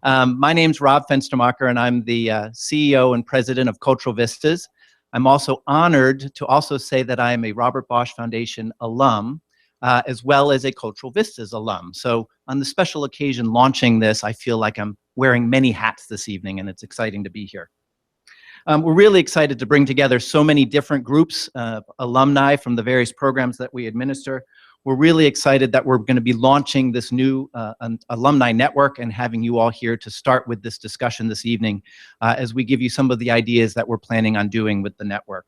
My name's Rob Fenstermacher, and I'm the CEO and president of Cultural Vistas. I'm also honored to also say that I am a Robert Bosch Foundation alum, as well as a Cultural Vistas alum. So on the special occasion launching this, I feel like I'm wearing many hats this evening, and it's exciting to be here. We're really excited to bring together so many different groups of alumni from the various programs that we administer. We're really excited that we're going to be launching this new alumni network and having you all here to start with this discussion this evening as we give you some of the ideas that we're planning on doing with the network.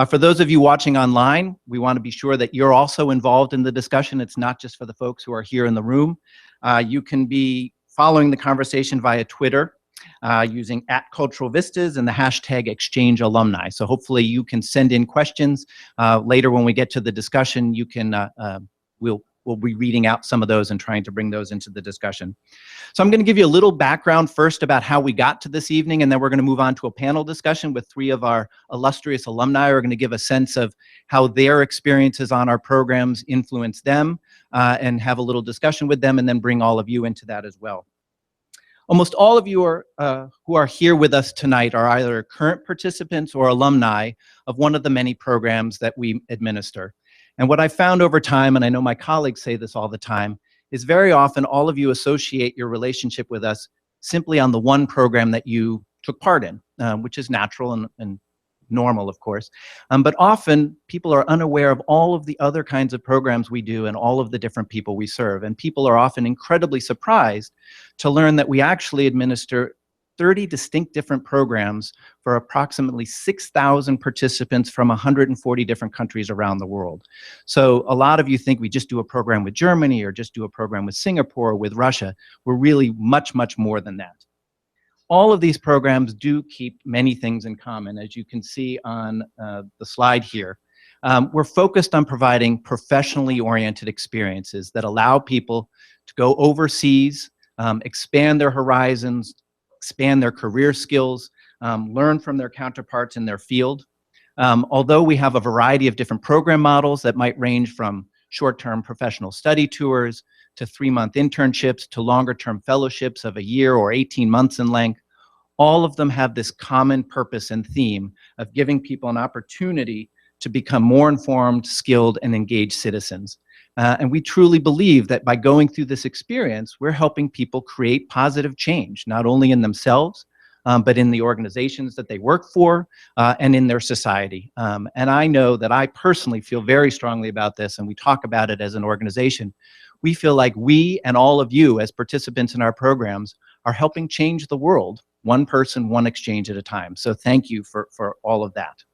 For those of you watching online, we want to be sure that you're also involved in the discussion. It's not just for the folks who are here in the room. You can be following the conversation via Twitter using @CulturalVistas and the hashtag #ExchangeAlumni. So hopefully you can send in questions. Later when we get to the discussion, you can, we'll be reading out some of those and trying to bring those into the discussion. So I'm going to give you a little background first about how we got to this evening, and then we're going to move on to a panel discussion with 3 of our illustrious alumni who are going to give a sense of how their experiences on our programs influence them and have a little discussion with them, and then bring all of you into that as well. Almost all of you who are here with us tonight are either current participants or alumni of one of the many programs that we administer. And what I found over time, and I know my colleagues say this all the time, is very often all of you associate your relationship with us simply on the one program that you took part in, which is natural and normal, of course. But often people are unaware of all of the other kinds of programs we do and all of the different people we serve. And people are often incredibly surprised to learn that we actually administer 30 distinct different programs for approximately 6,000 participants from 140 different countries around the world. So a lot of you think we just do a program with Germany or just do a program with Singapore or with Russia. We're really much, much more than that. All of these programs do keep many things in common, as you can see on the slide here. We're focused on providing professionally oriented experiences that allow people to go overseas, expand their horizons, expand their career skills, learn from their counterparts in their field. Although we have a variety of different program models that might range from short-term professional study tours to 3-month internships to longer-term fellowships of a year or 18 months in length, all of them have this common purpose and theme of giving people an opportunity to become more informed, skilled, and engaged citizens. And we truly believe that by going through this experience, we're helping people create positive change, not only in themselves, but in the organizations that they work for and in their society. And I know that I personally feel very strongly about this, and we talk about it as an organization. We feel like we and all of you as participants in our programs are helping change the world, one person, one exchange at a time. So thank you for all of that.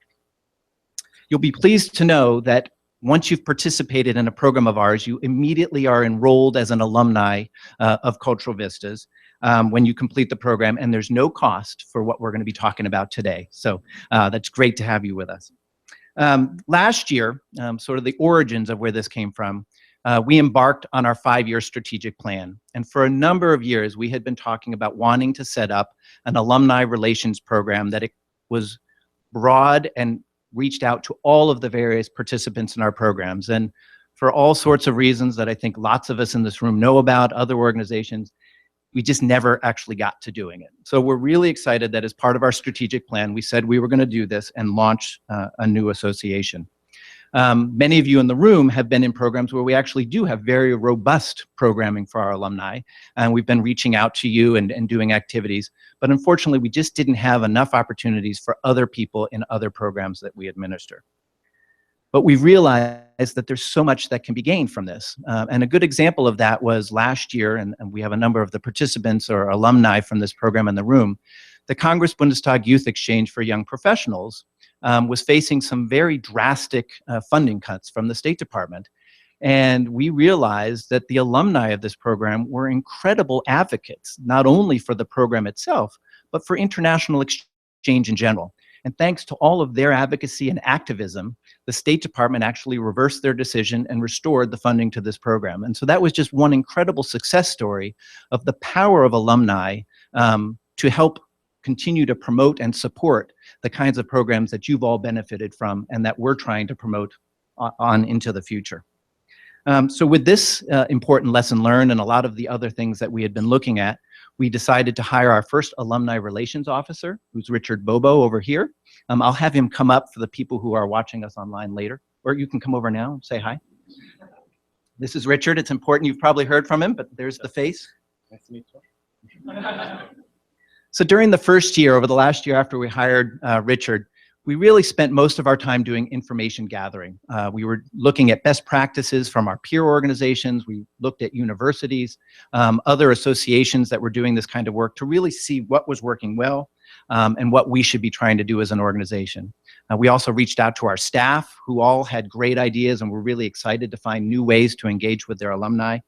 You'll be pleased to know that once you've participated in a program of ours, you immediately are enrolled as an alumni of Cultural Vistas when you complete the program, and there's no cost for what we're going to be talking about today. So that's great to have you with us. Last year, sort of the origins of where this came from, we embarked on our 5-year strategic plan. And for a number of years, we had been talking about wanting to set up an alumni relations program that it was broad and reached out to all of the various participants in our programs. And for all sorts of reasons that I think lots of us in this room know about, other organizations, we just never actually got to doing it. So we're really excited that as part of our strategic plan, we said we were going to do this and launch a new association. Many of you in the room have been in programs where we actually do have very robust programming for our alumni, and we've been reaching out to you and doing activities. But unfortunately, we just didn't have enough opportunities for other people in other programs that we administer. But we've realized that there's so much that can be gained from this. And a good example of that was last year, and we have a number of the participants or alumni from this program in the room, the Congress Bundestag Youth Exchange for Young Professionals was facing some very drastic funding cuts from the State Department. And we realized that the alumni of this program were incredible advocates, not only for the program itself, but for international exchange in general. And thanks to all of their advocacy and activism, the State Department actually reversed their decision and restored the funding to this program. And so that was just one incredible success story of the power of alumni to help continue to promote and support the kinds of programs that you've all benefited from and that we're trying to promote on into the future. So with this important lesson learned and a lot of the other things that we had been looking at, we decided to hire our first alumni relations officer, who's Richard Bobo over here. I'll have him come up for the people who are watching us online later, or you can come over now and say hi. This is Richard. It's important. You've probably heard from him, but there's the face. Nice to meet you. So during the first year, over the last year after we hired Richard, we really spent most of our time doing information gathering. We were looking at best practices from our peer organizations. We looked at universities, other associations that were doing this kind of work to really see what was working well and what we should be trying to do as an organization. We also reached out to our staff, who all had great ideas and were really excited to find new ways to engage with their alumni.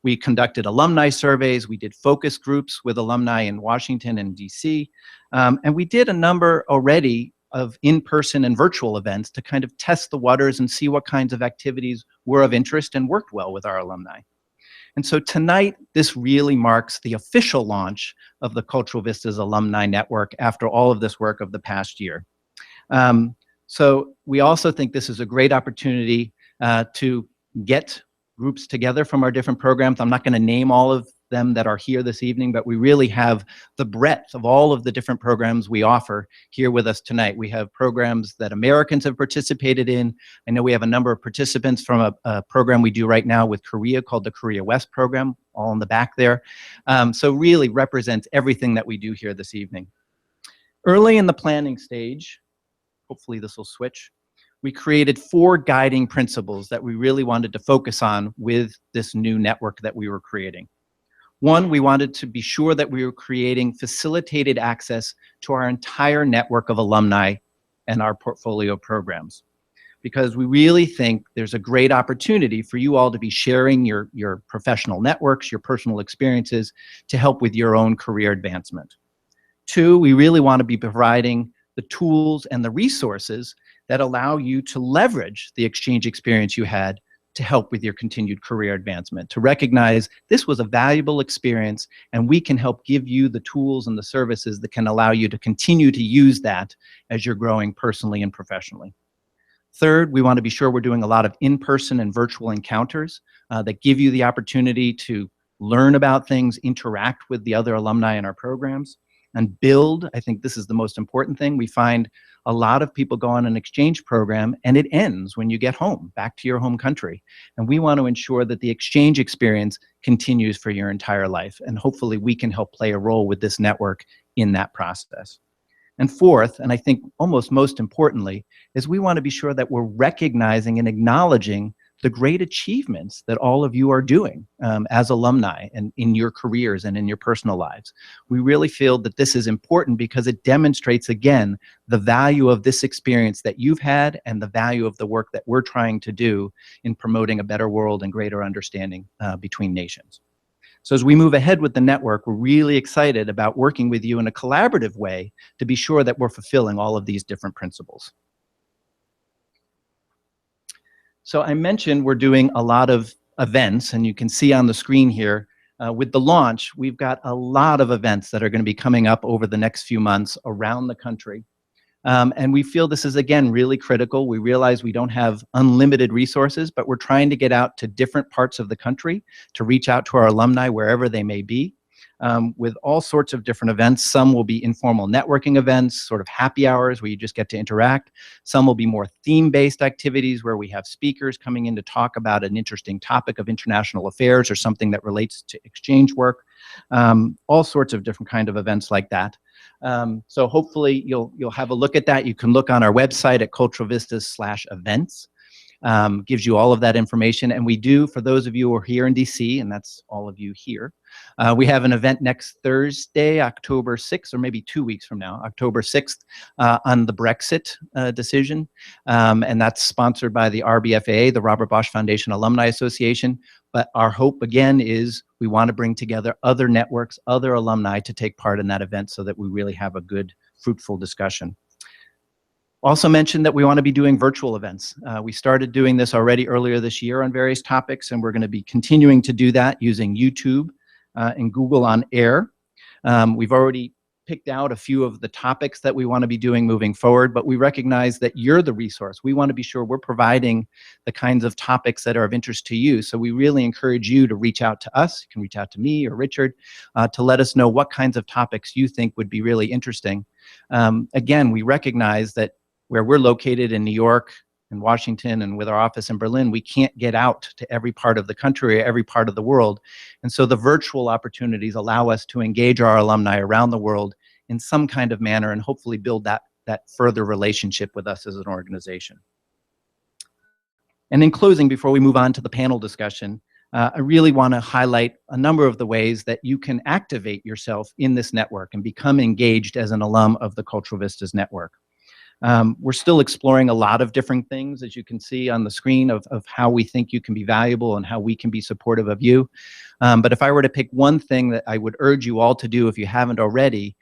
We conducted alumni surveys. We did focus groups with alumni in Washington and DC. And we did a number already of in-person and virtual events to kind of test the waters and see what kinds of activities were of interest and worked well with our alumni. And so tonight, this really marks the official launch of the Cultural Vistas Alumni Network after all of this work of the past year. So we also think this is a great opportunity to get groups together from our different programs. I'm not going to name all of them that are here this evening, but we really have the breadth of all of the different programs we offer here with us tonight. We have programs that Americans have participated in. I know we have a number of participants from a program we do right now with Korea called the Korea West program, all in the back there. So really represents everything that we do here this evening. Early in the planning stage, hopefully this will switch, we created 4 guiding principles that we really wanted to focus on with this new network that we were creating. One, we wanted to be sure that we were creating facilitated access to our entire network of alumni and our portfolio programs, because we really think there's a great opportunity for you all to be sharing your professional networks, your personal experiences to help with your own career advancement. 2, we really want to be providing the tools and the resources that allow you to leverage the exchange experience you had to help with your continued career advancement, to recognize this was a valuable experience and we can help give you the tools and the services that can allow you to continue to use that as you're growing personally and professionally. Third, we want to be sure we're doing a lot of in-person and virtual encounters that give you the opportunity to learn about things, interact with the other alumni in our programs, and build. I think this is the most important thing. We find a lot of people go on an exchange program and it ends when you get home, back to your home country. And we want to ensure that the exchange experience continues for your entire life. And hopefully we can help play a role with this network in that process. And fourth, and I think almost most importantly, is we want to be sure that we're recognizing and acknowledging the great achievements that all of you are doing as alumni and in your careers and in your personal lives. We really feel that this is important because it demonstrates, again, the value of this experience that you've had and the value of the work that we're trying to do in promoting a better world and greater understanding between nations. So as we move ahead with the network, we're really excited about working with you in a collaborative way to be sure that we're fulfilling all of these different principles. So I mentioned we're doing a lot of events, and you can see on the screen here, with the launch, we've got a lot of events that are going to be coming up over the next few months around the country. And we feel this is, again, really critical. We realize we don't have unlimited resources, but we're trying to get out to different parts of the country to reach out to our alumni wherever they may be. With all sorts of different events. Some will be informal networking events, sort of happy hours where you just get to interact. Some will be more theme-based activities where we have speakers coming in to talk about an interesting topic of international affairs or something that relates to exchange work. All sorts of different kind of events like that. So hopefully you'll have a look at that. You can look on our website at culturalvistas/events. Gives you all of that information. And we do, for those of you who are here in DC, and that's all of you here, we have an event next Thursday, October 6th, or maybe 2 weeks from now, October 6th, on the Brexit decision. And that's sponsored by the RBFAA, the Robert Bosch Foundation Alumni Association. But our hope, again, is we want to bring together other networks, other alumni to take part in that event so that we really have a good, fruitful discussion. Also mentioned that we want to be doing virtual events. We started doing this already earlier this year on various topics, and we're going to be continuing to do that using YouTube and Google on Air. We've already picked out a few of the topics that we want to be doing moving forward, but we recognize that you're the resource. We want to be sure we're providing the kinds of topics that are of interest to you. So we really encourage you to reach out to us. You can reach out to me or Richard to let us know what kinds of topics you think would be really interesting. Again, we recognize that where we're located in New York, in Washington, and with our office in Berlin, we can't get out to every part of the country or every part of the world. And so the virtual opportunities allow us to engage our alumni around the world in some kind of manner and hopefully build that further relationship with us as an organization. And in closing, before we move on to the panel discussion, I really want to highlight a number of the ways that you can activate yourself in this network and become engaged as an alum of the Cultural Vistas network. We're still exploring a lot of different things, as you can see on the screen, of how we think you can be valuable and how we can be supportive of you. But if I were to pick one thing that I would urge you all to do, if you haven't already,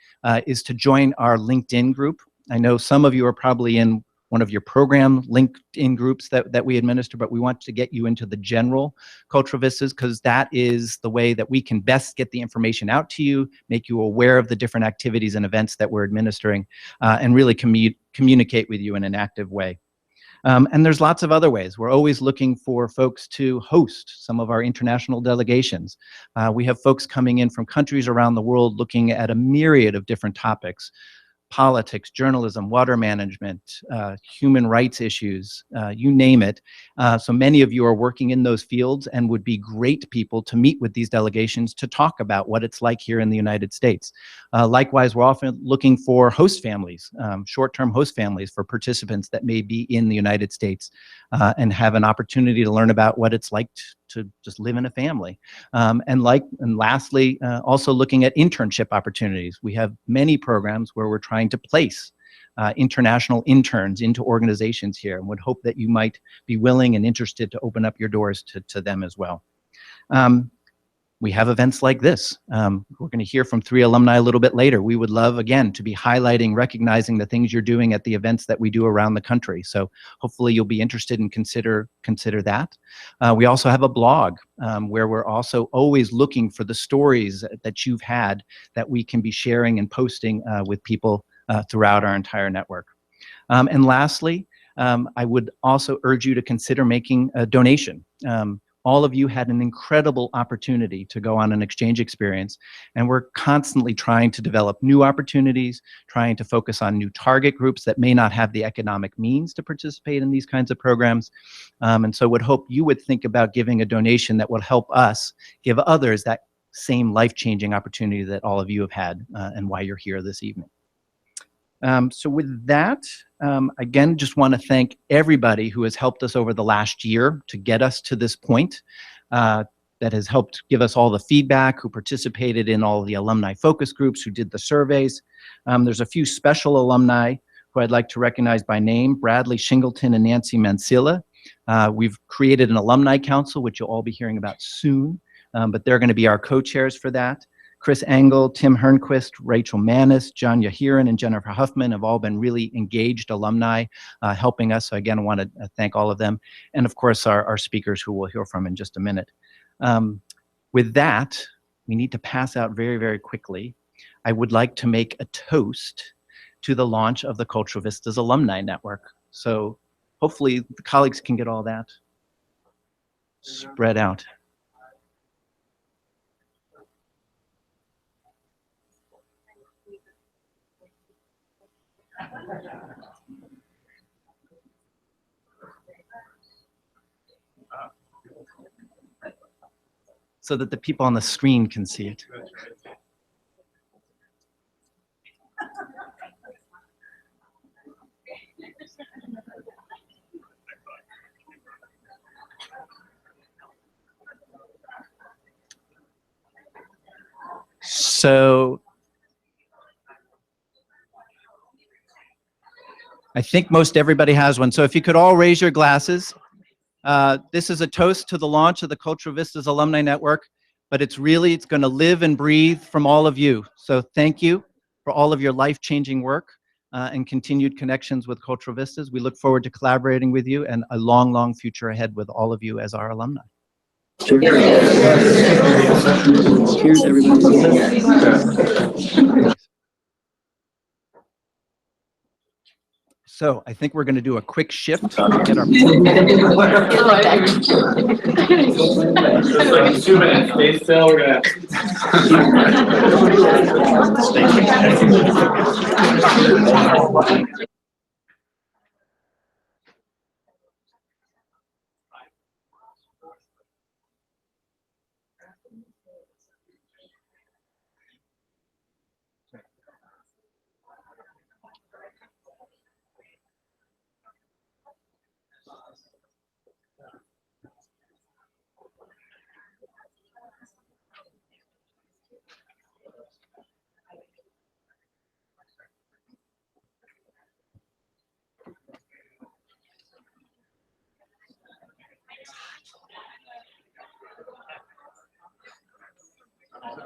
is to join our LinkedIn group. I know some of you are probably in one of your program LinkedIn groups that we administer, but we want to get you into the general Cultural Vistas, because that is the way that we can best get the information out to you, make you aware of the different activities and events that we're administering, and really communicate with you in an active way. And there's lots of other ways. We're always looking for folks to host some of our international delegations. We have folks coming in from countries around the world looking at a myriad of different topics: politics, journalism, water management, human rights issues, you name it. So many of you are working in those fields and would be great people to meet with these delegations to talk about what it's like here in the United States. Likewise, we're often looking for host families, short-term host families for participants that may be in the United States and have an opportunity to learn about what it's like to just live in a family. And lastly, also looking at internship opportunities. We have many programs where we're trying to place international interns into organizations here, and would hope that you might be willing and interested to open up your doors to them as well. We have events like this. We're going to hear from 3 alumni a little bit later. We would love, again, to be highlighting, recognizing the things you're doing at the events that we do around the country. So hopefully you'll be interested and consider that. We also have a blog where we're also always looking for the stories that you've had that we can be sharing and posting with people throughout our entire network. And lastly, I would also urge you to consider making a donation. All of you had an incredible opportunity to go on an exchange experience, and we're constantly trying to develop new opportunities, trying to focus on new target groups that may not have the economic means to participate in these kinds of programs. And so would hope you would think about giving a donation that will help us give others that same life-changing opportunity that all of you have had, and why you're here this evening. So with that, again, just want to thank everybody who has helped us over the last year to get us to this point, that has helped give us all the feedback, who participated in all the alumni focus groups, who did the surveys. There's a few special alumni who I'd like to recognize by name: Bradley Shingleton and Nancy Mansilla. We've created an alumni council, which you'll all be hearing about soon, but they're going to be our co-chairs for that. Chris Engel, Tim Hernquist, Rachel Manis, John Yahiran, and Jennifer Huffman have all been really engaged alumni helping us. So again, I want to thank all of them. And of course, our speakers, who we'll hear from in just a minute. With that, we need to pass out very, very quickly. I would like to make a toast to the launch of the Cultural Vistas Alumni Network. So hopefully the colleagues can get all that spread out. So that the people on the screen can see it. So I think most everybody has one. So if you could all raise your glasses. This is a toast to the launch of the Cultural Vistas Alumni Network, but it's going to live and breathe from all of you. So thank you for all of your life-changing work and continued connections with Cultural Vistas. We look forward to collaborating with you, and a long, long future ahead with all of you as our alumni. Cheers. Cheers, everybody. So I think we're going to do a quick shift to get our 2 minutes. Stay still. We're gonna.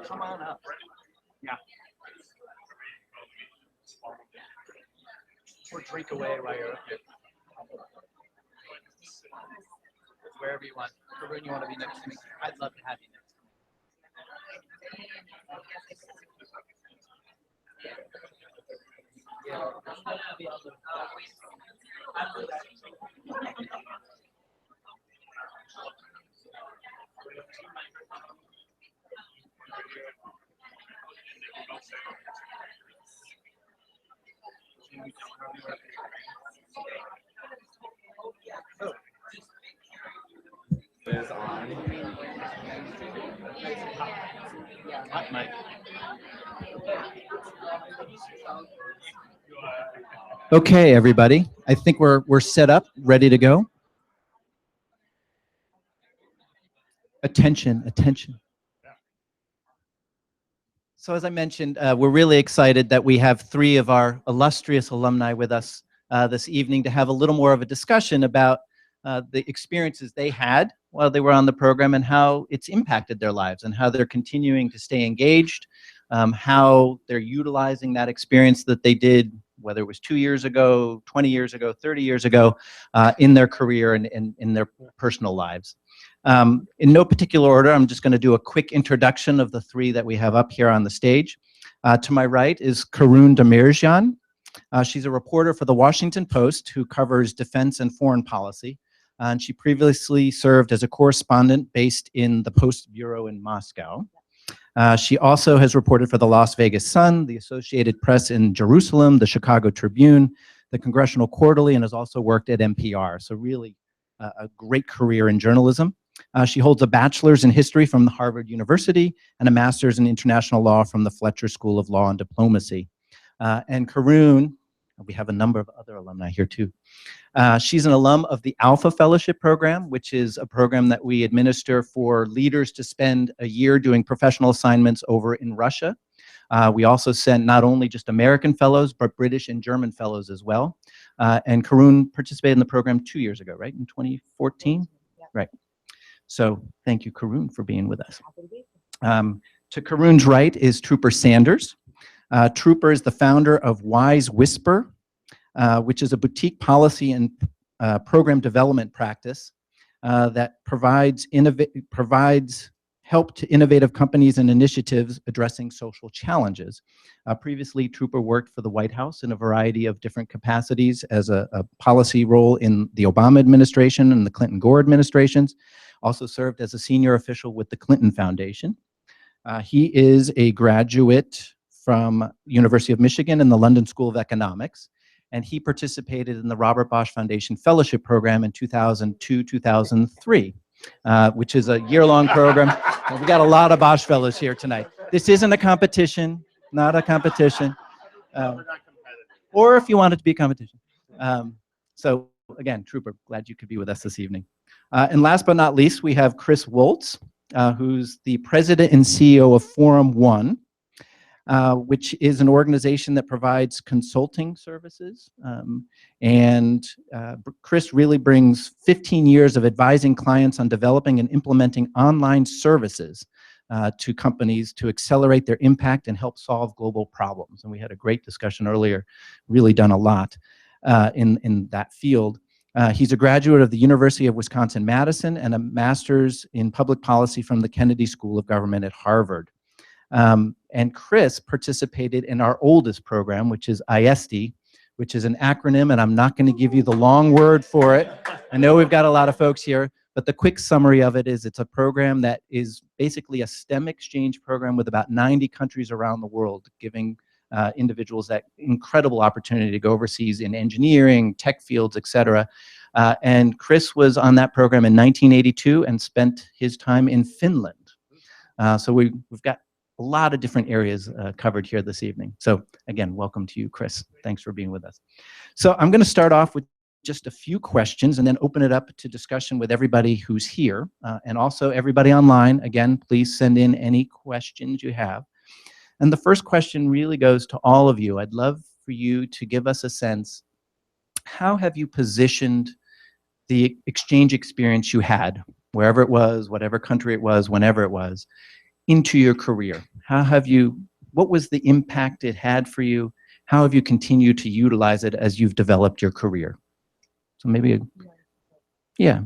Come on up. Yeah. Or drink away while you're up here. Wherever you want. Karoun, you want to be next to me? I'd love to have you next to me. Is on. Hot mic. Okay, everybody. I think we're set up, ready to go. Attention, attention. So as I mentioned, we're really excited that we have 3 of our illustrious alumni with us this evening to have a little more of a discussion about the experiences they had while they were on the program and how it's impacted their lives and how they're continuing to stay engaged, how they're utilizing that experience that they did, whether it was 2 years ago, 20 years ago, 30 years ago, in their career and in their personal lives. In no particular order, I'm just going to do a quick introduction of the 3 that we have up here on the stage. To my right is Karoun Demirjian. She's a reporter for the Washington Post who covers defense and foreign policy. And she previously served as a correspondent based in the Post Bureau in Moscow. She also has reported for the Las Vegas Sun, the Associated Press in Jerusalem, the Chicago Tribune, the Congressional Quarterly, and has also worked at NPR. So really a great career in journalism. She holds a bachelor's in history from the Harvard University and a master's in international law from the Fletcher School of Law and Diplomacy. And Karoun, we have a number of other alumni here too. She's an alum of the Alfa Fellowship Program, which is a program that we administer for leaders to spend a year doing professional assignments over in Russia. We also send not only just American fellows, but British and German fellows as well. And Karoun participated in the program 2 years ago, right? In 2014? Yeah. Right. So thank you, Karoun, for being with us. To Karoun's right is Trooper Sanders. Trooper is the founder of Wise Whisper, which is a boutique policy and program development practice that provides help to innovative companies and initiatives addressing social challenges. Previously, Trooper worked for the White House in a variety of different capacities as a policy role in the Obama administration and the Clinton-Gore administrations. Also served as a senior official with the Clinton Foundation. He is a graduate from University of Michigan and the London School of Economics, and he participated in the Robert Bosch Foundation Fellowship Program in 2002-2003, which is a year-long program. We got a lot of Bosch fellows here tonight. This isn't a competition, not a competition. Or if you want it to be a competition. So again, Trooper, glad you could be with us this evening. And last but not least, we have Chris Wolz, who's the president and CEO of Forum One, which is an organization that provides consulting services. Chris really brings 15 years of advising clients on developing and implementing online services to companies to accelerate their impact and help solve global problems. And we had a great discussion earlier, really done a lot in that field. He's a graduate of the University of Wisconsin-Madison and a master's in public policy from the Kennedy School of Government at Harvard. And Chris participated in our oldest program, which is IAESTE, which is an acronym, and I'm not going to give you the long word for it. I know we've got a lot of folks here, but the quick summary of it is it's a program that is basically a STEM exchange program with about 90 countries around the world, giving individuals that incredible opportunity to go overseas in engineering, tech fields, etc. And Chris was on that program in 1982 and spent his time in Finland. So we've got a lot of different areas covered here this evening. So again, welcome to you, Chris. Thanks for being with us. So I'm going to start off with just a few questions and then open it up to discussion with everybody who's here and also everybody online. Again, please send in any questions you have. And the first question really goes to all of you. I'd love for you to give us a sense, how have you positioned the exchange experience you had, wherever it was, whatever country it was, whenever it was, into your career? How have you, what was the impact it had for you? How have you continued to utilize it as you've developed your career? So maybe, yeah.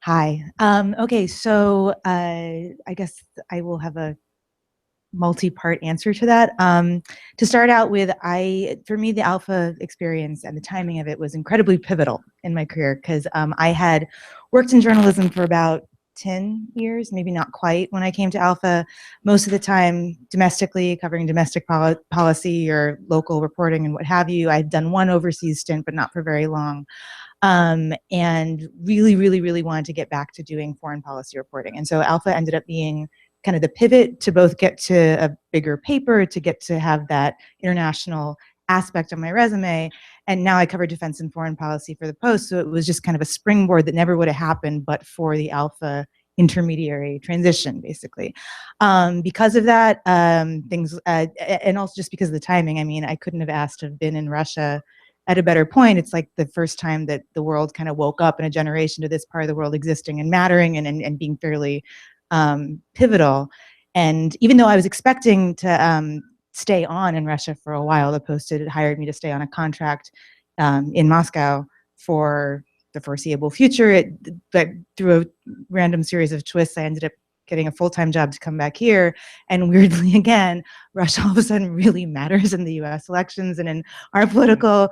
Hi. Okay, so I guess I will have a multi-part answer to that. To start out with, for me, the Alfa experience and the timing of it was incredibly pivotal in my career because I had worked in journalism for about 10 years, maybe not quite, when I came to Alfa. Most of the time domestically, covering domestic policy or local reporting and what have you. I'd done one overseas stint, but not for very long. And really wanted to get back to doing foreign policy reporting. And so Alfa ended up being kind of the pivot to both get to a bigger paper, to get to have that international aspect on my resume. And now I cover defense and foreign policy for the Post. So it was just kind of a springboard that never would have happened but for the Alfa intermediary transition, basically. Because of that, and also just because of the timing, I mean, I couldn't have asked to have been in Russia at a better point. It's like the first time that the world kind of woke up in a generation to this part of the world existing and mattering and being fairly pivotal. And even though I was expecting to stay on in Russia for a while, the Post had hired me to stay on a contract in Moscow for the foreseeable future. But through a random series of twists, I ended up getting a full-time job to come back here. And weirdly, again, Russia all of a sudden really matters in the US elections and in our political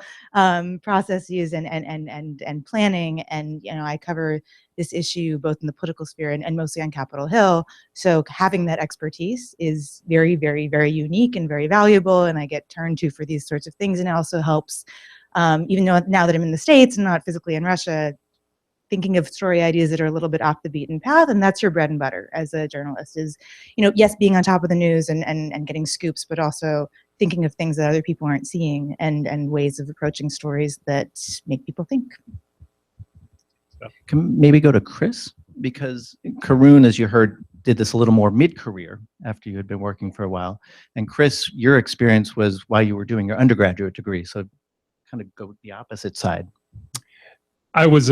processes and planning. And, you know, I cover this issue both in the political sphere and mostly on Capitol Hill. So having that expertise is very unique and very valuable. And I get turned to for these sorts of things. And it also helps, even though now that I'm in the States and not physically in Russia, thinking of story ideas that are a little bit off the beaten path, and that's your bread and butter as a journalist is, you know, yes, being on top of the news and getting scoops, but also thinking of things that other people aren't seeing and ways of approaching stories that make people think. Can maybe go to Chris, because Karoun, as you heard, did this a little more mid-career after you had been working for a while. And Chris, your experience was while you were doing your undergraduate degree, so kind of go the opposite side. I was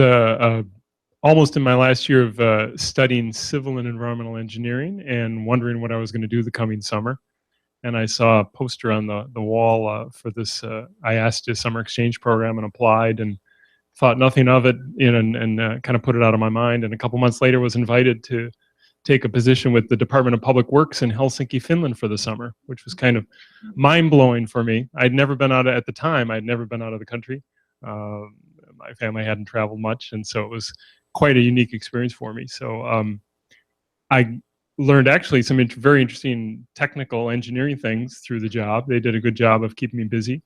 almost in my last year of studying civil and environmental engineering and wondering what I was going to do the coming summer. And I saw a poster on the wall for this IAESTE summer exchange program and applied and thought nothing of it, you know, and kind of put it out of my mind. And a couple months later was invited to take a position with the Department of Public Works in Helsinki, Finland for the summer, which was kind of mind-blowing for me. I'd never been out at the time, I'd never been out of the country. My family hadn't traveled much, and so it was quite a unique experience for me. So I learned actually some very interesting technical engineering things through the job. They did a good job of keeping me busy.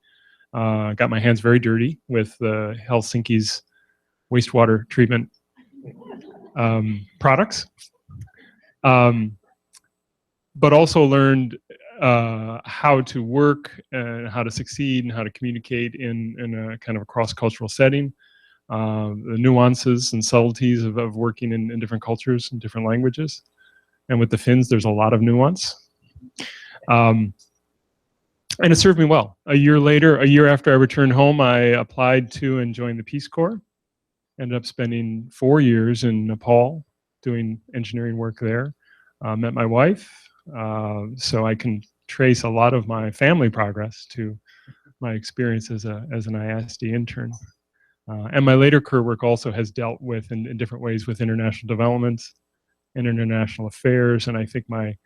Got my hands very dirty with Helsinki's wastewater treatment products, but also learned how to work and how to succeed and how to communicate in a kind of a cross-cultural setting, the nuances and subtleties of working in different cultures and different languages. And with the Finns, there's a lot of nuance. And it served me well. A year after I returned home, I applied to and joined the Peace Corps. Ended up spending 4 years in Nepal doing engineering work there. Met my wife. So I can trace a lot of my family progress to my experience as an IAESTE intern. And my later career work also has dealt with, in different ways, with international developments and international affairs. And I think my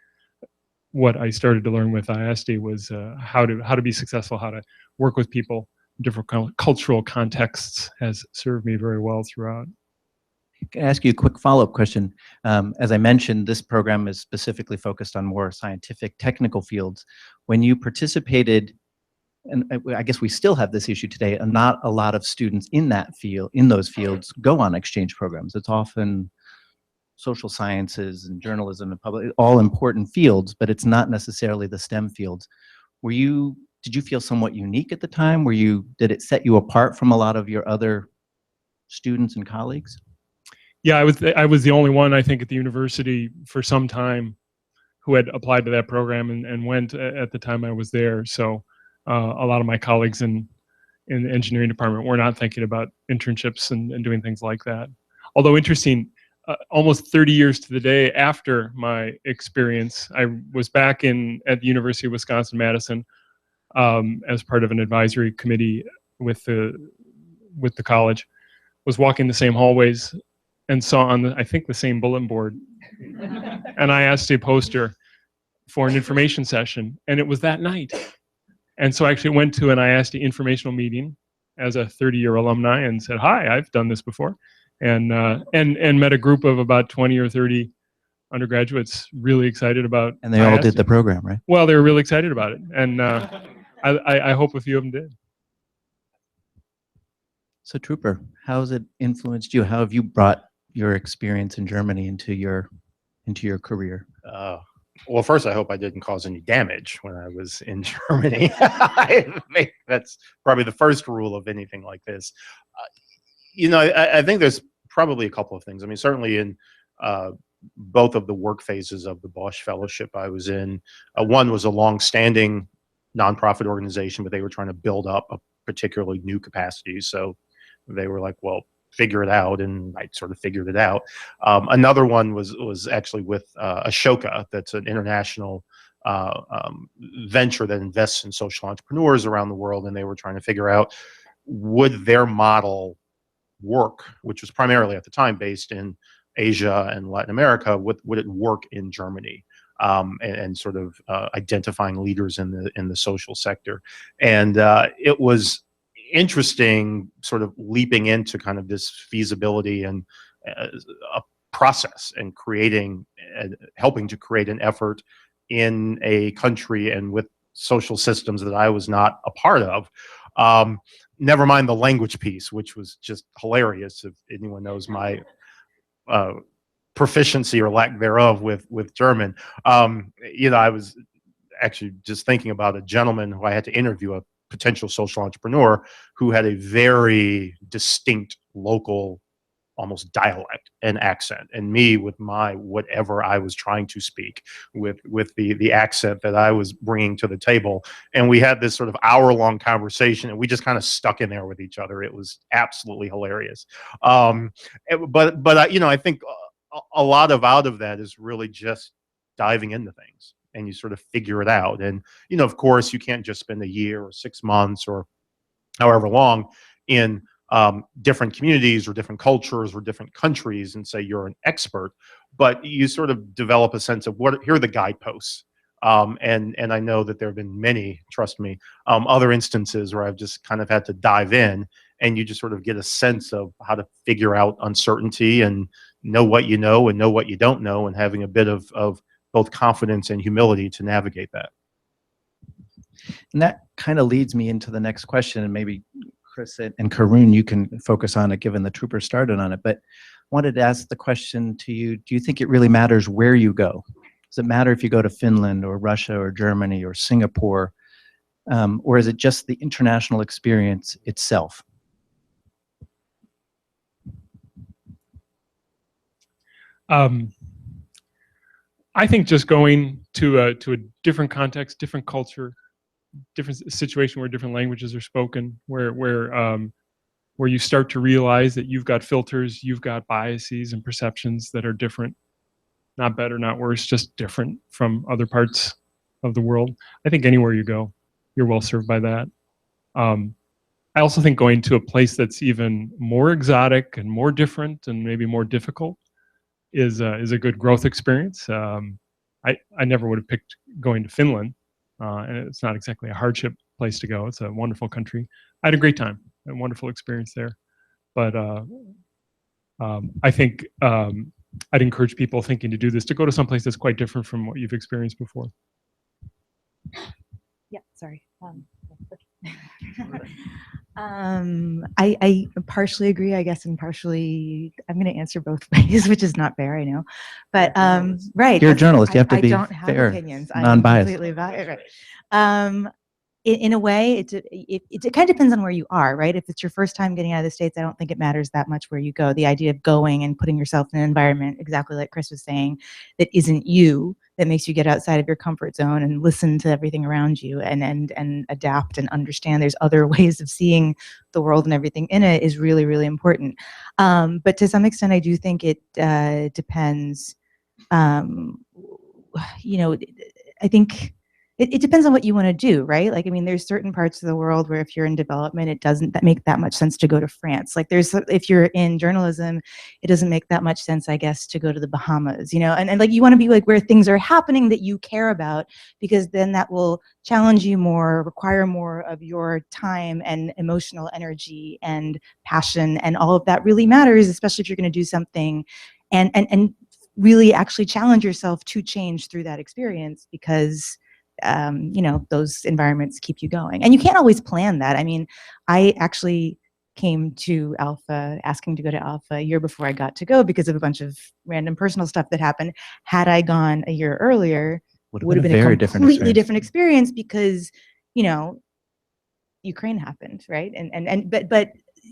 what I started to learn with IAESTE was how to be successful, how to work with people, different cultural contexts has served me very well throughout. Can I ask you a quick follow-up question? As I mentioned, this program is specifically focused on more scientific, technical fields. When you participated, and I guess we still have this issue today, and not a lot of students in that field, in those fields, go on exchange programs. It's often social sciences and journalism and public, all important fields, but it's not necessarily the STEM fields. Did you feel somewhat unique at the time? Did it set you apart from a lot of your other students and colleagues? Yeah, I was the only one, I think, at the university for some time who had applied to that program and went at the time I was there. So a lot of my colleagues in the engineering department were not thinking about internships and doing things like that. Although interesting, almost 30 years to the day after my experience, I was back at the University of Wisconsin-Madison as part of an advisory committee with the college. Was walking the same hallways and saw on I think the same bulletin board an IAESTE poster for an information session, and it was that night. And so I actually went to an IAESTE informational meeting as a 30-year alumni and said, "Hi, I've done this before," and met a group of about 20 or 30 undergraduates really excited about. And they all did the program, right? Well, they were really excited about it, and I hope a few of them did. So Trooper, how has it influenced you? How have you brought your experience in Germany into your career? Well, first, I hope I didn't cause any damage when I was in Germany. I think that's probably the first rule of anything like this. I think there's probably a couple of things. I mean, certainly in both of the work phases of the Bosch Fellowship I was in, one was a long-standing nonprofit organization, but they were trying to build up a particularly new capacity. So they were like, well, figure it out, and I sort of figured it out. Another one was actually with Ashoka, that's an international venture that invests in social entrepreneurs around the world, and they were trying to figure out, would their model work, which was primarily at the time based in Asia and Latin America, would it work in Germany? And sort of identifying leaders in the social sector. And it was interesting sort of leaping into kind of this feasibility and a process and helping to create an effort in a country and with social systems that I was not a part of. Never mind the language piece, which was just hilarious. If anyone knows my proficiency or lack thereof with German. I was actually just thinking about a gentleman who I had to interview, a potential social entrepreneur who had a very distinct local, almost dialect and accent, and me with my whatever I was trying to speak with the accent that I was bringing to the table. And we had this sort of hour-long conversation, and we just kind of stuck in there with each other. It was absolutely hilarious. But I think a lot out of that is really just diving into things, and you sort of figure it out. And, of course, you can't just spend a year or 6 months or however long in different communities or different cultures or different countries and say you're an expert, but you sort of develop a sense of here are the guideposts. And I know that there have been many, trust me, other instances where I've just kind of had to dive in, and you just sort of get a sense of how to figure out uncertainty and know what you know and know what you don't know, and having a bit of both confidence and humility to navigate that. And that kind of leads me into the next question, and maybe Chris and Karoun, you can focus on it given the Trooper started on it, but I wanted to ask the question to you, do you think it really matters where you go? Does it matter if you go to Finland or Russia or Germany or Singapore, or is it just the international experience itself? I think just going to a different context, different culture, different situation where different languages are spoken, where you start to realize that you've got filters, you've got biases and perceptions that are different, not better, not worse, just different from other parts of the world. I think anywhere you go, you're well served by that. I also think going to a place that's even more exotic and more different and maybe more difficult is a good growth experience. I never would have picked going to Finland, and it's not exactly a hardship place to go. It's a wonderful country. I had a great time, a wonderful experience there. But I think I'd encourage people thinking to do this to go to someplace that's quite different from what you've experienced before. Yeah, sorry. I partially agree, I guess, and partially I'm going to answer both ways, which is not fair, I know. But right, You're a journalist. You have to be I don't have fair, opinions. I'm non-biased. completely right. In a way, it kind of depends on where you are, right? If it's your first time getting out of the States, I don't think it matters that much where you go. The idea of going and putting yourself in an environment, exactly like Chris was saying, that isn't you, that makes you get outside of your comfort zone and listen to everything around you and adapt and understand there's other ways of seeing the world and everything in it is really, really important. But to some extent, I do think it depends. You know, I think it depends on what you want to do, right? Like, I mean, there's certain parts of the world where if you're in development, it doesn't make that much sense to go to France. Like if you're in journalism, it doesn't make that much sense, I guess, to go to the Bahamas, you know? And like, you want to be like where things are happening that you care about, because then that will challenge you more, require more of your time and emotional energy and passion. And all of that really matters, especially if you're going to do something and really actually challenge yourself to change through that experience, because you know, those environments keep you going. And you can't always plan that. I mean, I actually came to Alfa, asking to go to Alfa a year before I got to go because of a bunch of random personal stuff that happened. Had I gone a year earlier, would have been a completely different experience because, you know, Ukraine happened, right? But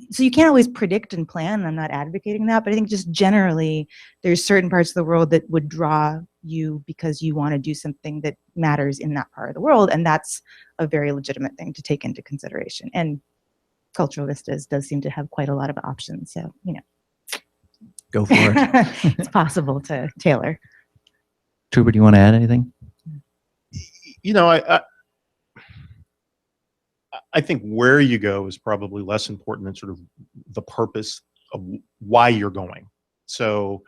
so you can't always predict and plan. I'm not advocating that, but I think just generally there's certain parts of the world that would draw you because you want to do something that matters in that part of the world, and that's a very legitimate thing to take into consideration. And Cultural Vistas does seem to have quite a lot of options, so, you know. Go for it. It's possible to tailor. Trooper, do you want to add anything? You know, I think where you go is probably less important than sort of the purpose of why you're going. So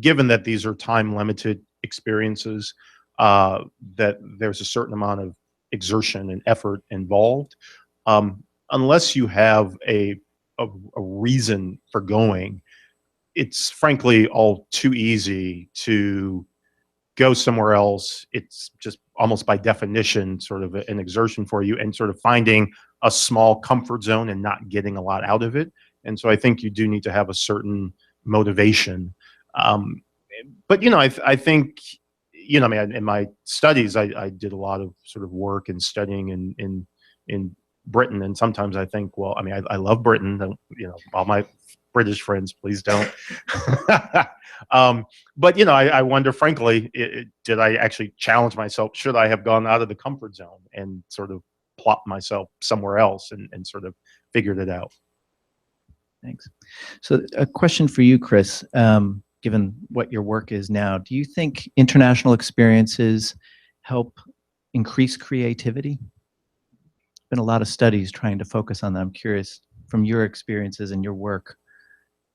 given that these are time-limited experiences, that there's a certain amount of exertion and effort involved, unless you have a reason for going, it's frankly all too easy to go somewhere else. It's just almost by definition sort of an exertion for you, and sort of finding a small comfort zone and not getting a lot out of it. And so I think you do need to have a certain motivation. But, you know, I think, you know, I mean, in my studies, I did a lot of sort of work and studying in Britain. And sometimes I think, well, I mean, I love Britain, you know, all my British friends, please don't. But, you know, I wonder, frankly, did I actually challenge myself? Should I have gone out of the comfort zone and sort of plopped myself somewhere else and sort of figured it out? Thanks. So a question for you, Chris, given what your work is now, do you think international experiences help increase creativity? Been a lot of studies trying to focus on that. I'm curious, from your experiences and your work,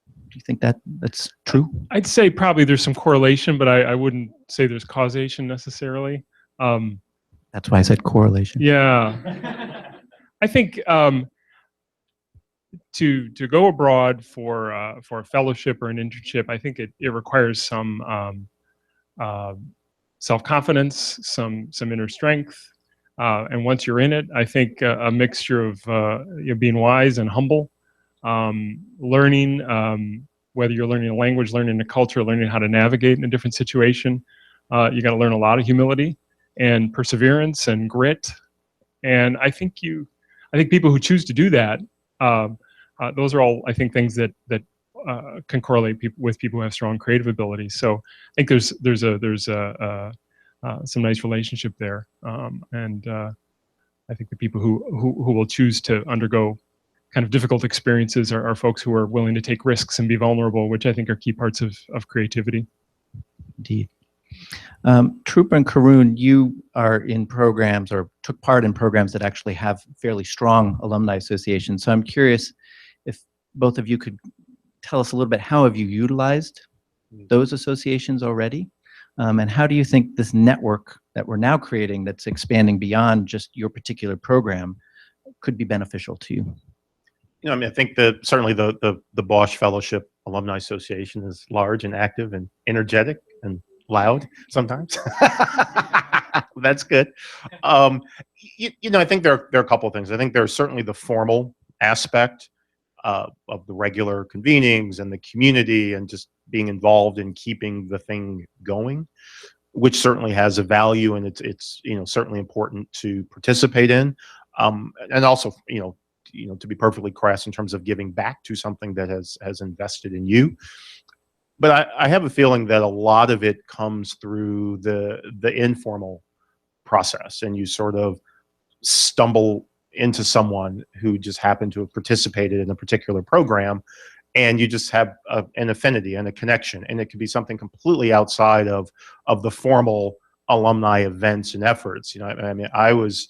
do you think that's true? I'd say probably there's some correlation, but I wouldn't say there's causation necessarily. That's why I said correlation. Yeah. I think to go abroad for a fellowship or an internship, I think it requires some self-confidence, some inner strength. And once you're in it, I think a mixture of you know, being wise and humble, learning, whether you're learning a language, learning a culture, learning how to navigate in a different situation. You got to learn a lot of humility and perseverance and grit. And I think people who choose to do that, those are all, I think, things that can correlate with people who have strong creative abilities. So I think there's some nice relationship there. And I think the people who will choose to undergo kind of difficult experiences are folks who are willing to take risks and be vulnerable, which I think are key parts of creativity. Indeed. Trooper and Karoun, you are in programs or took part in programs that actually have fairly strong alumni associations. So I'm curious if both of you could tell us a little bit, how have you utilized those associations already? And how do you think this network that we're now creating, that's expanding beyond just your particular program, could be beneficial to you? You know, I mean, I think that certainly the Bosch Fellowship Alumni Association is large and active and energetic and loud sometimes. That's good. You know, I think there are a couple of things. I think there's certainly the formal aspect of the regular convenings and the community and just being involved in keeping the thing going, which certainly has a value, and it's you know, certainly important to participate in, and also you know, to be perfectly crass in terms of giving back to something that has invested in you. But I have a feeling that a lot of it comes through the informal process, and you sort of stumble into someone who just happened to have participated in a particular program, and you just have an affinity and a connection, and it could be something completely outside of the formal alumni events and efforts. You know, I mean, I was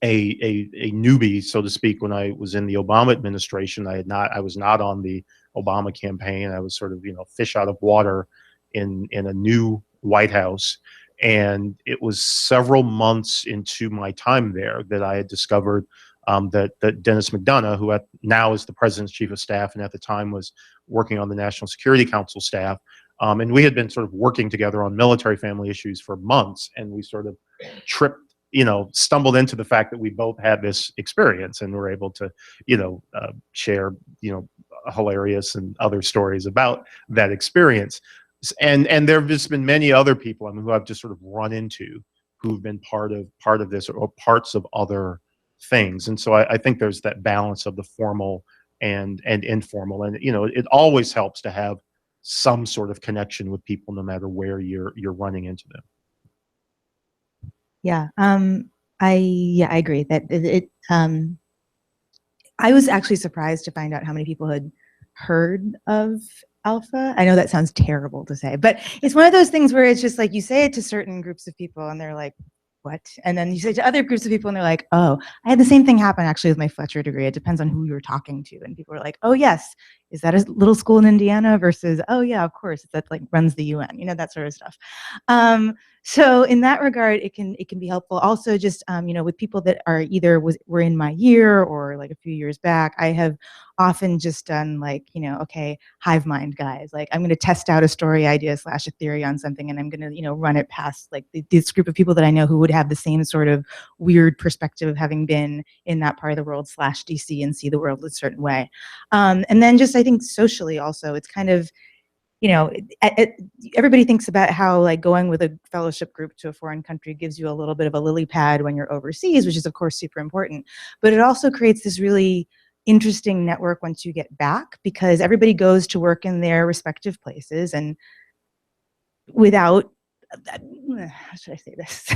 a newbie, so to speak, when I was in the Obama administration. I was not on the Obama campaign. I was sort of, you know, fish out of water in a new White House. And it was several months into my time there that I had discovered that Dennis McDonough, who now is the president's chief of staff, and at the time was working on the National Security Council staff, and we had been sort of working together on military family issues for months, and we sort of stumbled into the fact that we both had this experience, and were able to, share, hilarious and other stories about that experience. And there have just been many other people, I mean, who I've just sort of run into, who've been part of this, or parts of other things. And so I think there's that balance of the formal and informal, and it always helps to have some sort of connection with people, no matter where you're running into them. Yeah, I agree that I was actually surprised to find out how many people had heard of Alpha. I know that sounds terrible to say, but it's one of those things where it's just like, you say it to certain groups of people and they're like, what? And then you say it to other groups of people and they're like, oh, I had the same thing happen actually with my Fletcher degree. It depends on who you're talking to. And people are like, oh yes, is that a little school in Indiana? Versus, oh yeah, of course, that like runs the UN, that sort of stuff. So in that regard, it can be helpful. Also, just with people that are either were in my year or like a few years back, I have often just done like, okay, hive mind guys, like I'm going to test out a story idea / a theory on something, and I'm going to run it past like this group of people that I know who would have the same sort of weird perspective of having been in that part of the world / DC and see the world a certain way. And then just I think socially also, it's kind of, everybody thinks about how like going with a fellowship group to a foreign country gives you a little bit of a lily pad when you're overseas, which is of course super important, but it also creates this really interesting network once you get back, because everybody goes to work in their respective places, and without, how should I say this?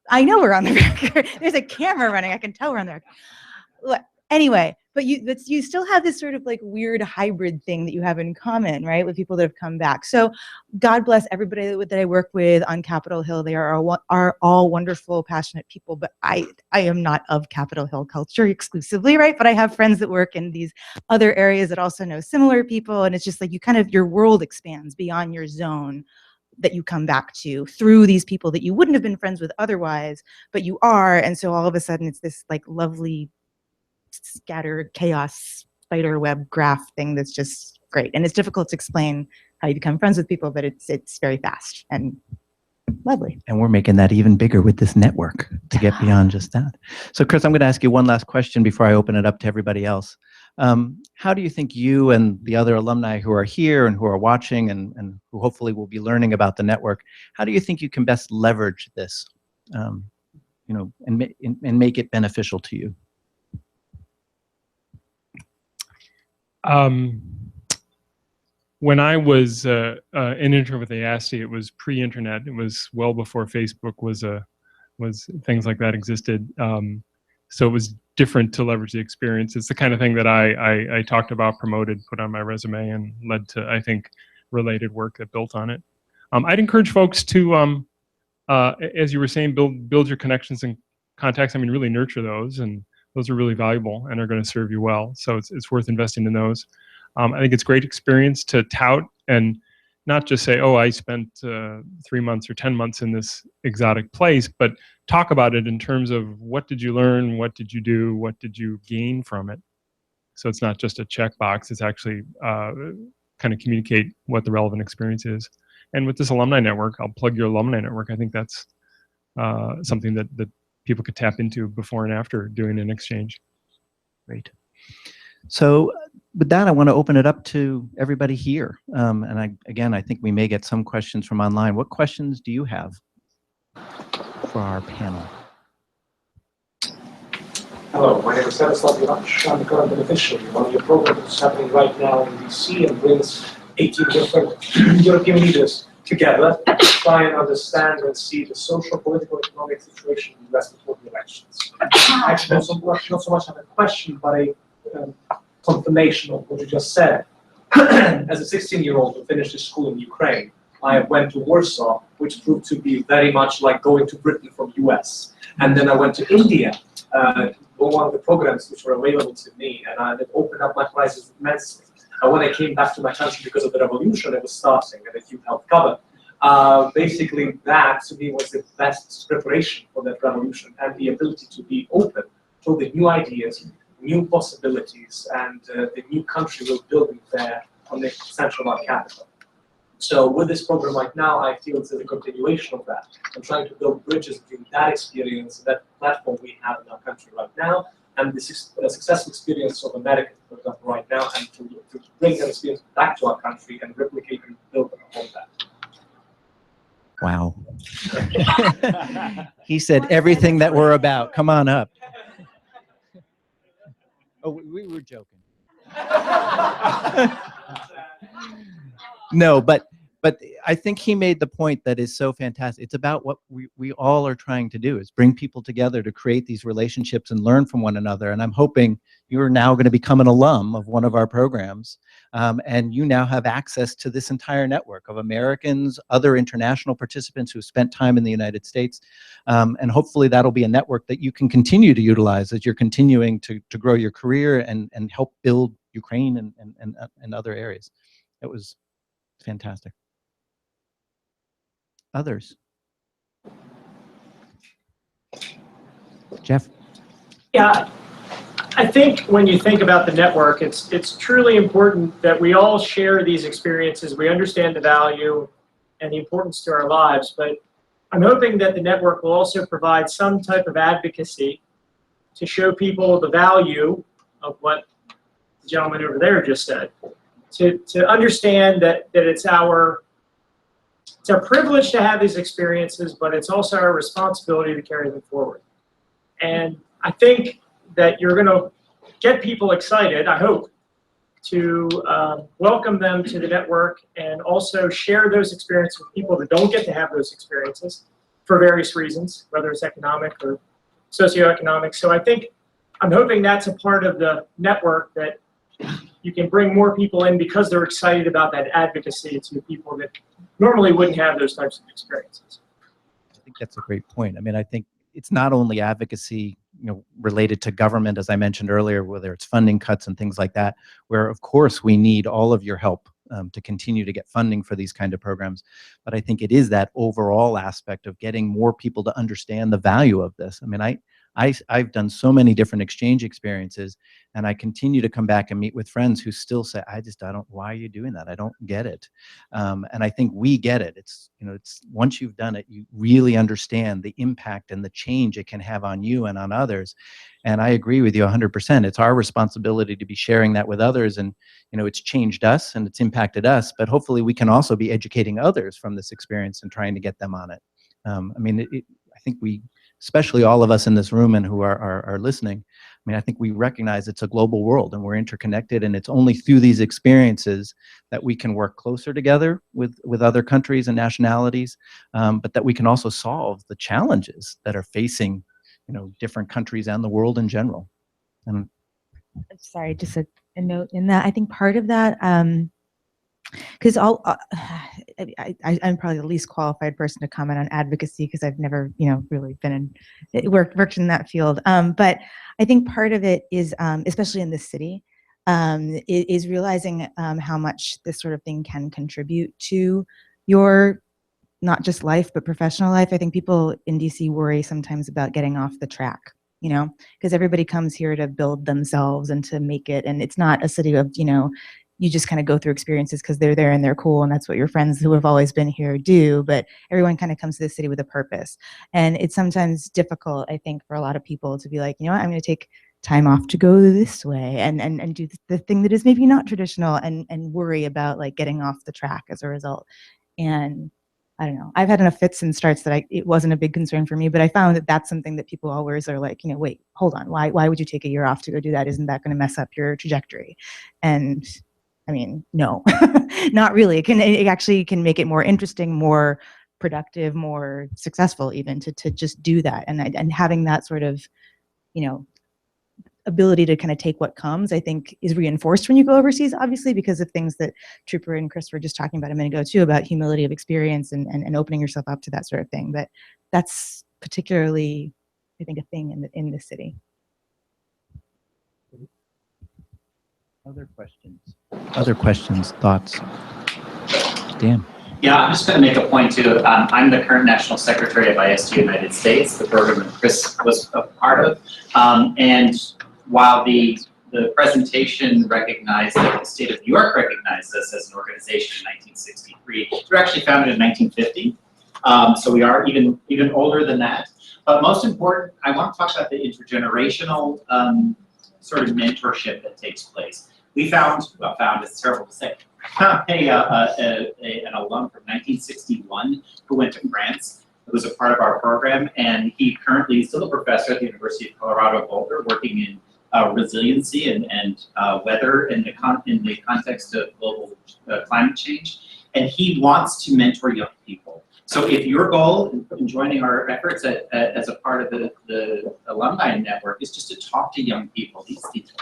I know we're on the record. There's a camera running. I can tell we're on the record. Anyway, but you still have this sort of like weird hybrid thing that you have in common, right, with people that have come back. So God bless everybody that I work with on Capitol Hill. They are all wonderful, passionate people, but I am not of Capitol Hill culture exclusively, right? But I have friends that work in these other areas that also know similar people, and it's just like your world expands beyond your zone that you come back to through these people that you wouldn't have been friends with otherwise, but you are. And so all of a sudden it's this like lovely scattered chaos spider web graph thing that's just great. And it's difficult to explain how you become friends with people, but it's very fast and lovely. And we're making that even bigger with this network to get beyond just that. So Chris, I'm going to ask you one last question before I open it up to everybody else. How do you think you and the other alumni who are here and who are watching and who hopefully will be learning about the network, how do you think you can best leverage this, and make it beneficial to you? When I was an intern with IAESTE, it was pre-internet. It was well before Facebook was things like that existed. So it was different to leverage the experience. It's the kind of thing that I talked about, promoted, put on my resume, and led to, I think, related work that built on it. I'd encourage folks to, as you were saying, build your connections and contacts. I mean, really nurture those, and those are really valuable and are going to serve you well. So it's worth investing in those. I think it's great experience to tout and not just say, oh, I spent 3 months or 10 months in this exotic place, but talk about it in terms of what did you learn, what did you do, what did you gain from it. So it's not just a checkbox, it's actually kind of communicate what the relevant experience is. And with this alumni network, I'll plug your alumni network. I think that's something that people could tap into before and after doing an exchange. Great. So with that, I want to open it up to everybody here. And again, I think we may get some questions from online. What questions do you have for our panel? Hello, my name is I'm the current beneficiary. One of your programs is happening right now in DC and brings 18 different European leaders together to try and understand and see the social, political, economic situation in the US before the elections. Actually, not so much of a question, but a confirmation of what you just said. As a 16-year-old who finished his school in Ukraine, I went to Warsaw, which proved to be very much like going to Britain from US. And then I went to India, one of the programs which were available to me, and it opened up my horizons immensely. And when I came back to my country because of the revolution, it was starting, and if you helped cover. Basically, that to me was the best preparation for that revolution, and the ability to be open to the new ideas, new possibilities, and the new country we're building there on the central of our capital. So with this program right now, I feel it's a continuation of that. I'm trying to build bridges between that experience, that platform we have in our country right now, and the successful experience of America, for example, right now, and to bring that experience back to our country and replicate and build upon that. Wow. He said everything that we're about. Come on up. Oh, we were joking. No, but I think he made the point that is so fantastic. It's about what we all are trying to do, is bring people together to create these relationships and learn from one another. And I'm hoping you're now going to become an alum of one of our programs. And you now have access to this entire network of Americans, other international participants who spent time in the United States. And hopefully that'll be a network that you can continue to utilize as you're continuing to grow your career and help build Ukraine and other areas. It was fantastic. Others? Jeff? Yeah, I think when you think about the network, it's truly important that we all share these experiences. We understand the value and the importance to our lives, but I'm hoping that the network will also provide some type of advocacy to show people the value of what the gentleman over there just said. To understand that it's our privilege to have these experiences, but it's also our responsibility to carry them forward. And I think that you're going to get people excited, I hope, to welcome them to the network and also share those experiences with people that don't get to have those experiences for various reasons, whether it's economic or socioeconomic. So I'm hoping that's a part of the network, that you can bring more people in because they're excited about that advocacy to people that normally wouldn't have those types of experiences. I think that's a great point. I mean, I think it's not only advocacy, related to government, as I mentioned earlier, whether it's funding cuts and things like that, where of course we need all of your help to continue to get funding for these kind of programs. But I think it is that overall aspect of getting more people to understand the value of this. I mean, I've done so many different exchange experiences, and I continue to come back and meet with friends who still say, I don't, why are you doing that? I don't get it. And I think we get it. It's once you've done it, you really understand the impact and the change it can have on you and on others. And I agree with you 100%. It's our responsibility to be sharing that with others. And, it's changed us and it's impacted us, but hopefully we can also be educating others from this experience and trying to get them on it. I mean, I think especially all of us in this room and who are listening, I mean, I think we recognize it's a global world and we're interconnected, and it's only through these experiences that we can work closer together with other countries and nationalities, but that we can also solve the challenges that are facing, different countries and the world in general. And sorry, just a note in that. I think part of that, because I'm probably the least qualified person to comment on advocacy because I've never, really been worked in that field. But I think part of it is, especially in this city, is realizing how much this sort of thing can contribute to your not just life, but professional life. I think people in DC worry sometimes about getting off the track, you know, because everybody comes here to build themselves and to make it. And it's not a city of, you know, you just kind of go through experiences because they're there and they're cool and that's what your friends who have always been here do. But everyone kind of comes to the city with a purpose. And it's sometimes difficult, I think, for a lot of people to be like, you know what, I'm going to take time off to go this way and do the thing that is maybe not traditional and worry about like getting off the track as a result. And I don't know, I've had enough fits and starts that it wasn't a big concern for me, but I found that that's something that people always are like, you know, wait, hold on, why would you take a year off to go do that? Isn't that going to mess up your trajectory? And I mean, no, not really. It actually can make it more interesting, more productive, more successful even to just do that. And having that sort of, you know, ability to kind of take what comes, I think is reinforced when you go overseas, obviously, because of things that Trooper and Chris were just talking about a minute ago too, about humility of experience and opening yourself up to that sort of thing. But that's particularly, I think, a thing in the city. Other questions? Other questions, thoughts? Dan. Yeah, I'm just going to make a point too. I'm the current National Secretary of IAESTE United States, the program that Chris was a part of. And while the presentation recognized that the state of New York recognized us as an organization in 1963, we were actually founded in 1950. So we are even older than that. But most important, I want to talk about the intergenerational sort of mentorship that takes place. We found, it's terrible to say, an alum from 1961 who went to France, who was a part of our program, and he currently is still a professor at the University of Colorado Boulder, working in resiliency and weather in the context of global climate change. And he wants to mentor young people. So if your goal in joining our efforts as a part of the alumni network is just to talk to young people, these people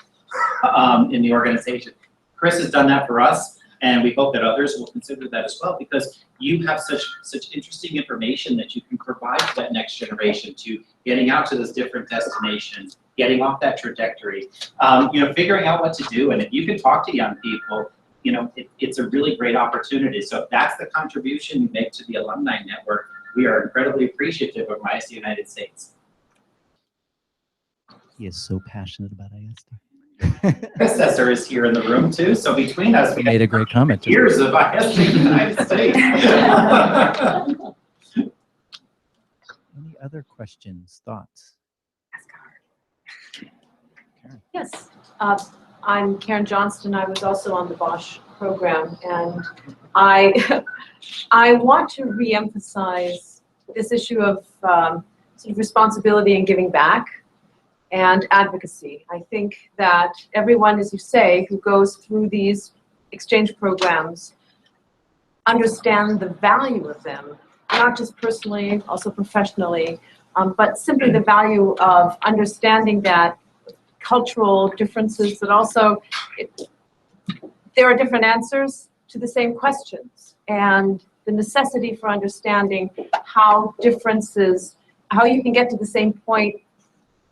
in the organization, Chris has done that for us. And we hope that others will consider that as well, because you have such interesting information that you can provide to that next generation, to getting out to those different destinations, getting off that trajectory, you know, figuring out what to do. And if you can talk to young people, you know, it's a really great opportunity. So if that's the contribution you make to the Alumni Network, we are incredibly appreciative of IAESTE United States. He is so passionate about IAESTE. Predecessor is here in the room too, so between us, we made a great comment. Years of IAESTE United States. Any other questions, thoughts? Karen. Yes, I'm Karen Johnston. I was also on the Bosch program, and I want to reemphasize this issue of sort of responsibility and giving back and advocacy. I think that everyone, as you say, who goes through these exchange programs understand the value of them, not just personally, also professionally, but simply the value of understanding that cultural differences, that also there are different answers to the same questions, and the necessity for understanding how differences, how you can get to the same point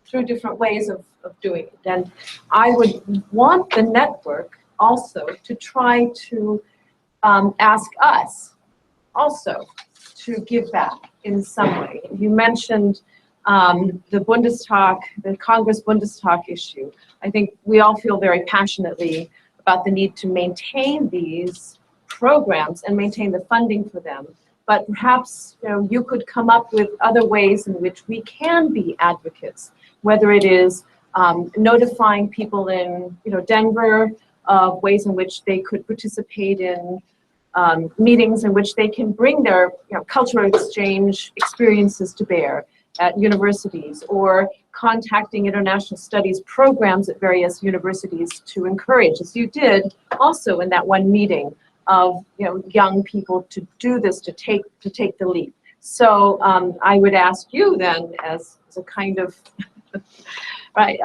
through different ways of doing it. And I would want the network also to try to ask us also to give back in some way. You mentioned the Bundestag, the Congress Bundestag issue. I think we all feel very passionately about the need to maintain these programs and maintain the funding for them. But perhaps, you know, you could come up with other ways in which we can be advocates, whether it is notifying people in, you know, Denver of ways in which they could participate in meetings in which they can bring their, you know, cultural exchange experiences to bear at universities, or contacting international studies programs at various universities to encourage, as you did also in that one meeting, of, you know, young people to do this, to take the leap. So I would ask you then, as a kind of right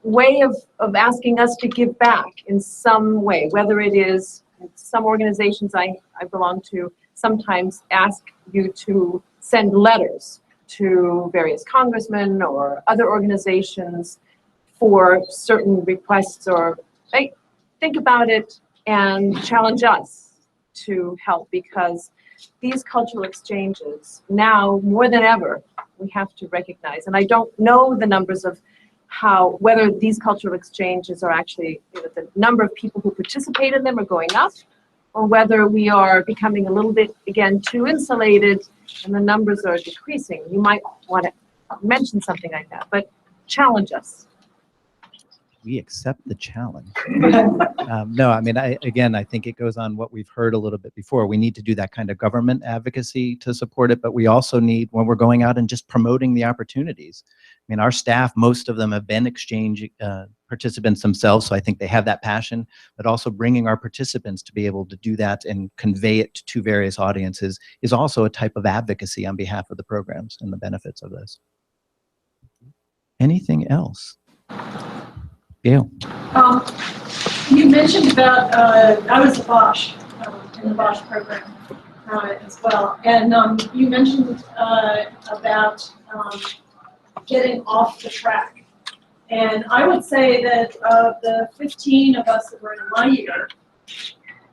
way of asking us to give back in some way, whether it is some organizations I belong to sometimes ask you to send letters to various congressmen or other organizations for certain requests or think about it and challenge us to help, because these cultural exchanges now more than ever we have to recognize. And I don't know the numbers of whether these cultural exchanges are actually, the number of people who participate in them are going up, or whether we are becoming a little bit, again, too insulated and the numbers are decreasing. You might want to mention something like that, but challenge us. We accept the challenge. No, I mean, I think it goes on what we've heard a little bit before. We need to do that kind of government advocacy to support it, but we also need, when we're going out and just promoting the opportunities. I mean, our staff, most of them have been exchange participants themselves, so I think they have that passion, but also bringing our participants to be able to do that and convey it to various audiences is also a type of advocacy on behalf of the programs and the benefits of this. Anything else? Gail. You mentioned about, I was a Bosch, in the Bosch program as well, and you mentioned about getting off the track. And I would say that of the 15 of us that were in my year,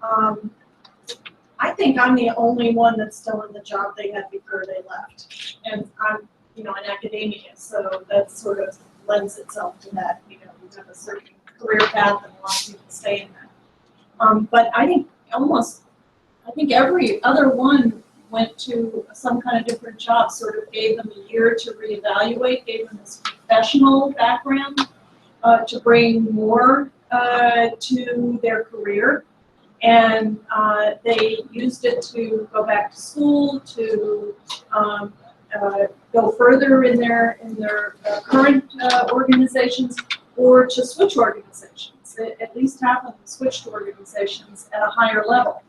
I think I'm the only one that's still in the job they had before they left. And I'm, in academia, so that sort of lends itself to that. You have a certain career path and a lot of people stay in that. But I think every other one went to some kind of different job, sort of gave them a year to reevaluate, gave them this professional background to bring more to their career. And they used it to go back to school, to go further in their current organizations, or to switch organizations. At least half of them switched organizations at a higher level.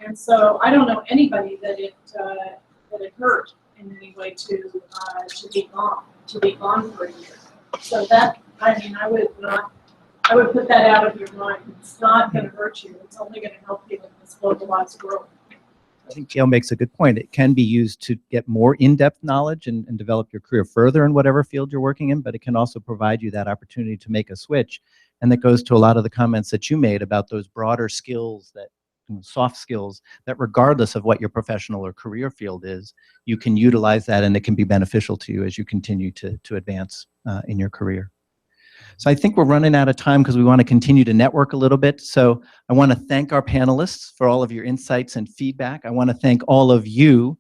And so I don't know anybody that it hurt in any way to be gone for a year. So that, I would put that out of your mind. It's not going to hurt you. It's only going to help you in this globalized world. I think Gail makes a good point. It can be used to get more in-depth knowledge and develop your career further in whatever field you're working in, but it can also provide you that opportunity to make a switch. And that goes to a lot of the comments that you made about those broader skills, that soft skills, that regardless of what your professional or career field is, you can utilize that and it can be beneficial to you as you continue to advance in your career. So I think we're running out of time because we want to continue to network a little bit. So I want to thank our panelists for all of your insights and feedback. I want to thank all of you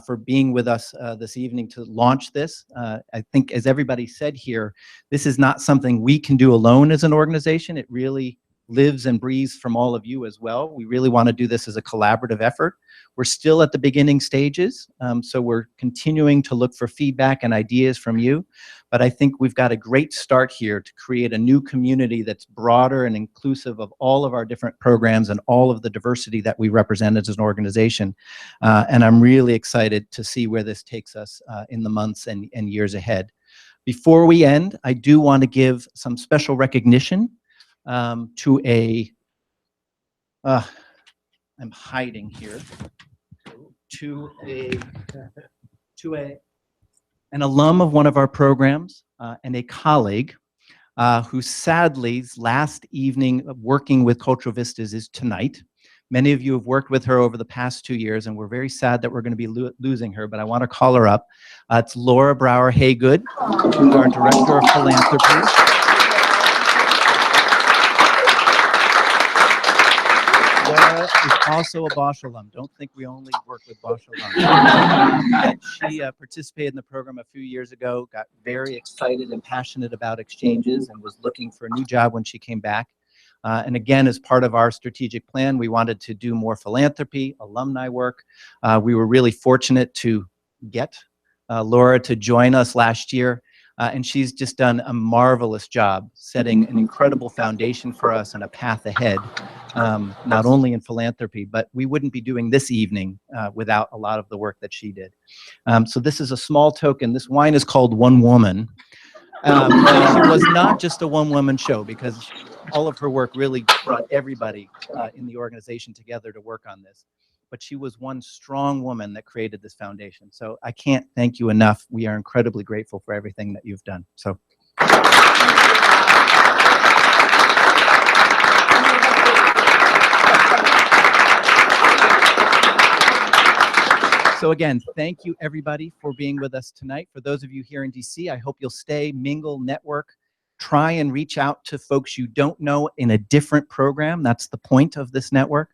for being with us this evening to launch this. I think, as everybody said here, this is not something we can do alone as an organization. It really lives and breathes from all of you as well. We really want to do this as a collaborative effort. We're still at the beginning stages, so we're continuing to look for feedback and ideas from you. But I think we've got a great start here to create a new community that's broader and inclusive of all of our different programs and all of the diversity that we represent as an organization. And I'm really excited to see where this takes us in the months and years ahead. Before we end, I do want to give some special recognition to I'm hiding here, to an alum of one of our programs and a colleague whose sadly last evening of working with Cultural Vistas is tonight. Many of you have worked with her over the past 2 years, and we're very sad that we're going to be losing her, but I want to call her up. It's Laura Brower-Haygood, who's our Director of Philanthropy. Laura is also a Bosch alum. Don't think we only work with Bosch alums. She participated in the program a few years ago, got very excited and passionate about exchanges, and was looking for a new job when she came back. And again, as part of our strategic plan, we wanted to do more philanthropy, alumni work. We were really fortunate to get Laura to join us last year. And she's just done a marvelous job setting an incredible foundation for us and a path ahead, not only in philanthropy, but we wouldn't be doing this evening without a lot of the work that she did. So this is a small token. This wine is called One Woman. She was not just a one-woman show, because all of her work really brought everybody in the organization together to work on this. But she was one strong woman that created this foundation. So I can't thank you enough. We are incredibly grateful for everything that you've done. So. So again, thank you everybody for being with us tonight. For those of you here in DC, I hope you'll stay, mingle, network, try and reach out to folks you don't know in a different program. That's the point of this network.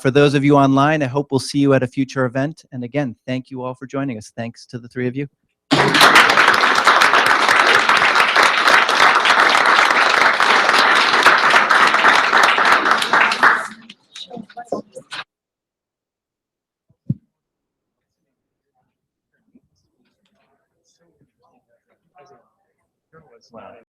For those of you online, I hope we'll see you at a future event. And again, thank you all for joining us. Thanks to the three of you. Wow.